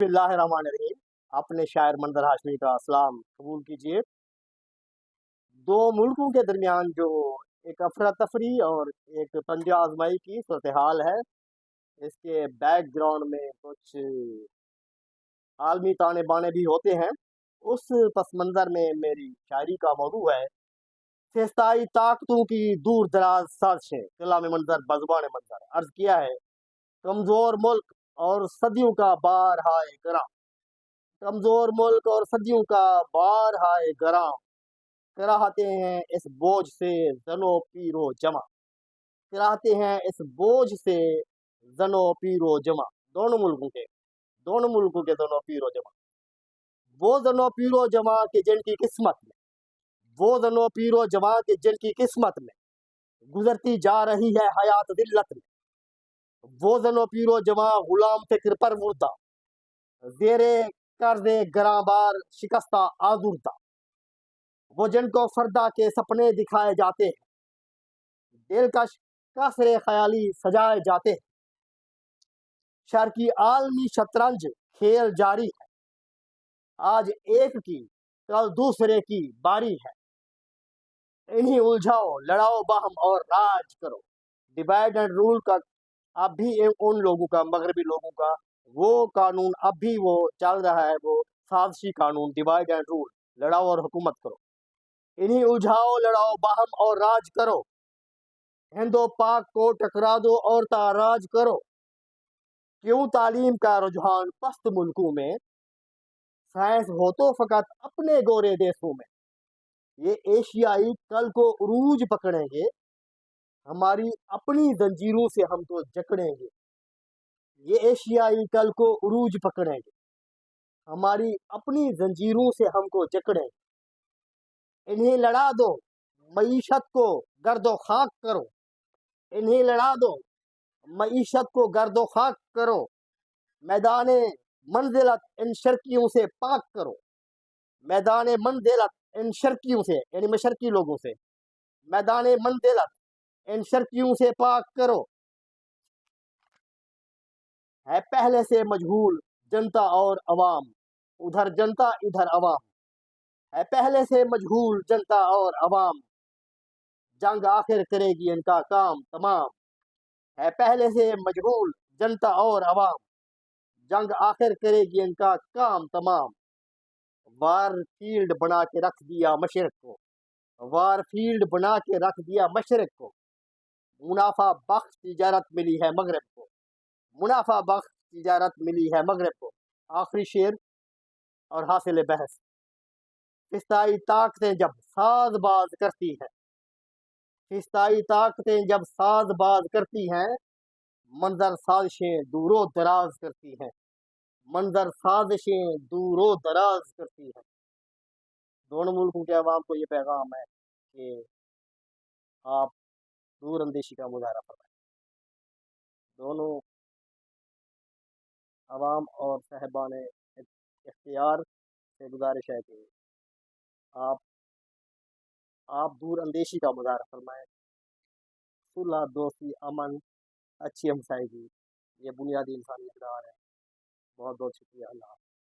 बिस्मिल्लाहिर्रहमानिर्रहीम। अपने शायर मंजर हाशमी का सलाम कबूल कीजिए। दो मुल्कों के दरमियान जो एक अफरा तफरी और एक तंज आजमाई की सूरत हाल है, इसके बैकग्राउंड में कुछ आलमी ताने बाने भी होते हैं। उस पस मंज़र में मेरी शायरी का मौजू है फिस्ताई ताकतों की दूर दराज साजिशें, कलाम मंजर बज़बान मंजर। अर्ज किया है कमज़ोर मुल्क और सदियों का बार हाय गरा, कमजोर मुल्क और सदियों का बार हाय गरा, कराहते हैं इस बोझ से जनो पीरो जमा, कराहते हैं इस बोझ से जनो पीरो जमा। दोनों मुल्कों के दोनों पीरो जमा, वो जनो पीरो जमा के जिनकी किस्मत में, वो जनो पीरो जमा के जिनकी किस्मत में गुजरती जा रही है हयात दिल्लत में, वो जनो पीरो जमा गुलाम फिक्र पर मुर्दा, जेरे कर्ज़े गराबार शिकस्ता आजुर्दा, वो जिनको फरदा के सपने दिखाए जाते हैं, दिलकश कसरे ख्याली सजाए जाते हैं। शर की आलमी शतरंज खेल जारी है, आज एक की कल दूसरे की बारी है। इन्हीं उलझाओ लड़ाओ बाहम और राज करो, डिवाइड एंड रूल का अब भी उन लोगों का, मगरबी लोगों का वो कानून अब भी वो चल रहा है, वो साजिशी कानून, डिवाइड एंड रूल, लड़ाओ और हुकूमत करो। इन्हीं उलझाओ लड़ाओ बाहम और राज करो, हिंदो पाक को टकरा दो और ताराज करो। क्यों तालीम का रुझान पस्त मुल्कों में, साइंस हो तो फकत अपने गोरे देशों में। ये एशियाई कल को उरूज पकड़ेंगे, हमारी अपनी जंजीरों से हम तो जकड़ेंगे। ये एशियाई कल को उरूज पकड़ेंगे, हमारी अपनी जंजीरों से हमको जकड़ेंगे। इन्हें लड़ा दो मईशत को गर्दो खाक करो, इन्हें लड़ा दो मईशत को गर्दो खाक करो। मैदाने मंजिलत इन शर्कियों से पाक करो, मैदाने मंजिलत इन शर्कियों से यानी मशरकी लोगों से, मैदाने मंजिलत इन शर्कियों से पाक करो। है पहले से मजहूल जनता और अवाम, उधर जनता इधर अवाम, है पहले से मजहूल जनता और अवाम, जंग आखिर करेगी इनका काम तमाम। है पहले से मजहूल जनता और अवाम, जंग आखिर करेगी इनका काम तमाम। वार फील्ड बना के रख दिया मशरक को, वार फील्ड बना के रख दिया मशरक को, मुनाफा बख्श तिजारत मिली है मगरब को, मुनाफा बख्श तिजारत मिली है मगरब को। आखिरी शेर और हासिल बहस। फिस्ताई ताकतें जब साजबाज करती हैं, फिस्ताई ताकतें जब साजबाज करती हैं, मंजर साजिशें दूरो दराज करती हैं, मंजर साजिशें दूरो दराज करती हैं। दोनों मुल्कों के अवाम को ये पैगाम है कि आप दूर अंदेशी का मुजाहरा फरमाएं। दोनों अवाम और साहिबान इख्तियार से गुजारिश है कि आप दूर अंदेशी का मुजाहरा फरमाएं। सुलह, दोस्ती, अमन, अच्छी हमसायगी, ये बुनियादी इंसानी अक़दार है। बहुत बहुत शुक्रिया। अल्लाह।